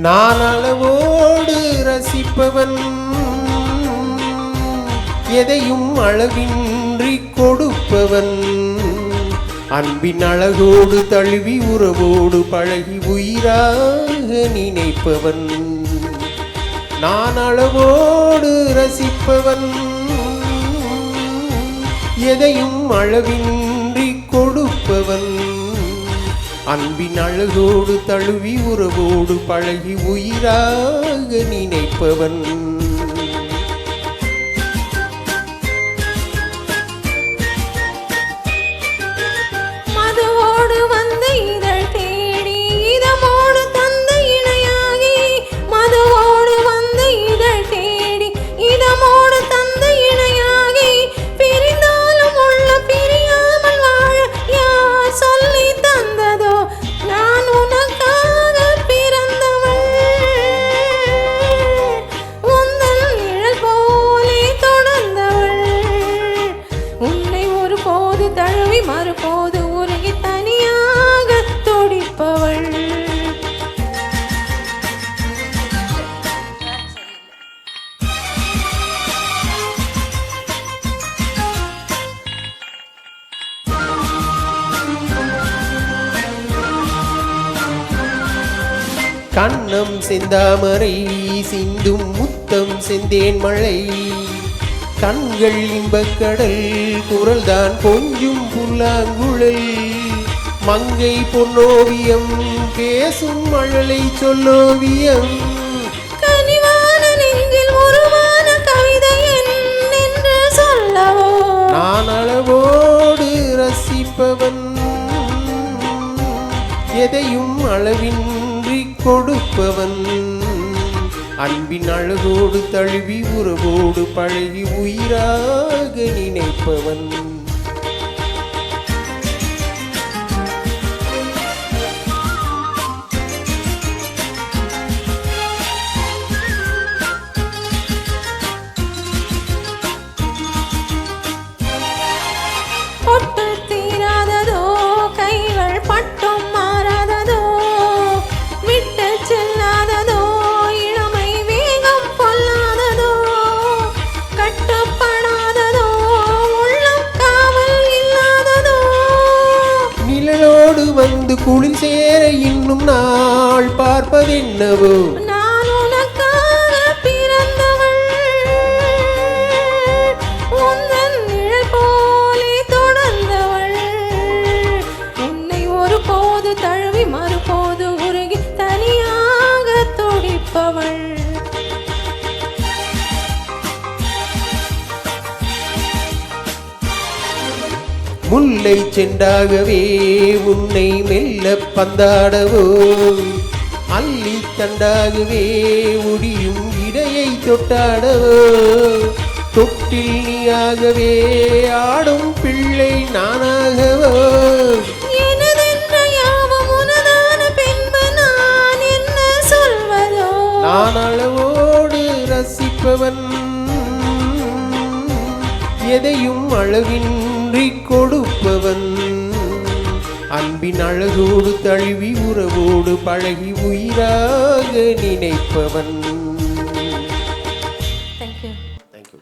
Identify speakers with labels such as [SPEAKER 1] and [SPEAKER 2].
[SPEAKER 1] நான் அளவோடு ரசிப்பவன், எதையும் அளவின்றி கொடுப்பவன், அன்பின் அழகோடு தழுவி உறவோடு பழகி உயிராக நினைப்பவன். நான் அளவோடு ரசிப்பவன், எதையும் அளவின்றி கொடுப்பவன், அன்பின் அழகோடு தழுவி உறவோடு பழகி உயிராக நினைப்பவன்.
[SPEAKER 2] மதுவோடு வந்த இதழ் தேடி இதமோடு தந்த இணையாகி, மதுவோடு வந்த இதழ் தேடி இதமோடு தந்த இணையாகி, பிரிந்தாலும் உள்ள பிரியாமல் வாழ யார் சொல்லி தந்ததோ? நான் உனக்காக பிறந்தவள், உந்தன் நிழல் போலே தொடர்ந்தவள், உன்னை ஒரு போது தழுவி மறுபோது உருகி தனியாக துடிப்பவள்.
[SPEAKER 1] கண்ணம் செந்தாமரை சிந்தும் முத்தம் செந்தேன் மழை, கண்கள் இன்பக்கடல் குரல்தான் கொஞ்சும் புல்லாங்குழல், மங்கை பொன்னோவியம் பேசும் மழலை சொல்லோவியம்,
[SPEAKER 2] கனிவான நெஞ்சில் உருவான கவிதை என்று சொல்லவோ?
[SPEAKER 1] நான் அளவோடு ரசிப்பவன், எதையும் அளவின்றி கொடுப்பவன், அன்பின் அழகோடு தழுவி உறவோடு பழகி உயிராக நினைப்பவன்.
[SPEAKER 2] ஒட்டு தீராததோ, கைகள் பட்டும் மாறாததோ, விட்டு செல்லாததோ, இளமை வேகம் பொல்லாததோ, கட்டப்படாததோ, உள்ளம் காவல் இல்லாததோ,
[SPEAKER 1] நிழலோடு வந்து குளிர் சேர இன்னும் நாள் பார்ப்பதென்னவோ?
[SPEAKER 2] நான் உனக்காக பிறந்தவள், உந்தன் நிழல் போலே தொடர்ந்தவள், உன்னை ஒரு போது தழுவி மறுபோது உருகி தனியாக துடிப்பவள்.
[SPEAKER 1] முல்லை செண்டாகவே உன்னை மெல்ல பந்தாடவோ, அள்ளி தண்டாகவே உடியும் இடையை தொட்டாடவோ, தொட்டில் நீயாகவே ஆடும் பிள்ளை நானாகவோ,
[SPEAKER 2] எனதென்ற யாவும் உனதான பின்பு நான் என்ன சொல்வதோ?
[SPEAKER 1] நான் அளவோடு ரசிப்பவன், எதையும் அளவின்றி கொடுப்பவன், அன்பின் அழகோடு தழுவி உறவோடு பழகி உயிராக நினைப்பவன்.
[SPEAKER 2] Thank you.
[SPEAKER 1] Thank you.